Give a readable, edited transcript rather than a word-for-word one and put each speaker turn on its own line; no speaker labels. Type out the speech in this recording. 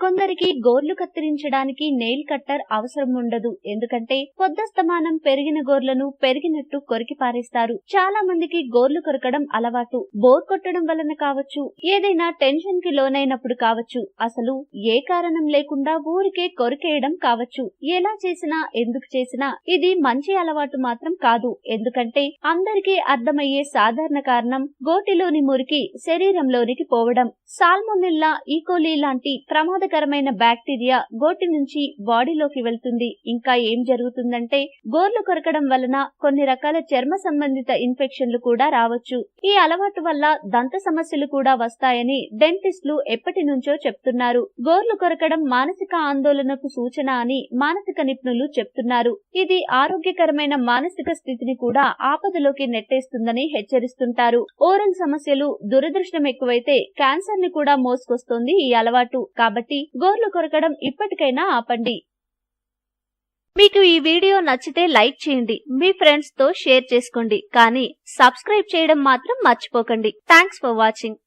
కొందరికి గోర్లు కత్తిరించడానికి నెయిల్ కట్టర్ అవసరం ఉండదు. ఎందుకంటే పొద్దస్తమానం పెరిగిన గోర్లను పెరిగినట్టు కొరికి పారేస్తారు. చాలా మందికి గోర్లు కొరకడం అలవాటు. బోర్ కొట్టడం వలన కావచ్చు, ఏదైనా టెన్షన్ కి లోనైనప్పుడు కావచ్చు, అసలు ఏ కారణం లేకుండా ఊరికే కొరికేయడం కావచ్చు. ఎలా చేసినా ఎందుకు చేసినా ఇది మంచి అలవాటు మాత్రం కాదు. ఎందుకంటే అందరికీ అర్థమయ్యే సాధారణ కారణం గోటిలోని మురికి శరీరంలోనికి పోవడం. సాల్మొనెల్లా, ఈకోలీ లాంటి ప్రమాదకరమైన బ్యాక్టీరియా గోటి నుంచి బాడీలోకి వెళ్తుంది. ఇంకా ఏం జరుగుతుందంటే గోర్లు కొరకడం వలన కొన్ని రకాల చర్మ సంబంధిత ఇన్ఫెక్షన్లు కూడా రావచ్చు. ఈ అలవాటు వల్ల దంత సమస్యలు కూడా వస్తాయని డెంటిస్టులు ఎప్పటి నుంచో చెప్తున్నారు. గోర్లు కొరకడం మానసిక ఆందోళనకు సూచన అని మానసిక నిపుణులు చెప్తున్నారు. ఇది ఆరోగ్యకరమైన మానసిక స్థితిని కూడా ఆపదలోకి నెట్టేస్తుందని హెచ్చరిస్తుంటారు. ఓరల్ సమస్యలు, దురదృష్టం ఎక్కువైతే క్యాన్సర్ ని కూడా మోసుకొస్తుంది ఈ అలవాటు. కాబట్టి గోర్లు కొరకడం ఇప్పటికైనా ఆపండి. మీకు ఈ వీడియో నచ్చితే లైక్ చేయండి, మీ ఫ్రెండ్స్ తో షేర్ చేసుకోండి, కానీ సబ్స్క్రైబ్ చేయడం మాత్రం మర్చిపోకండి. Thanks for watching.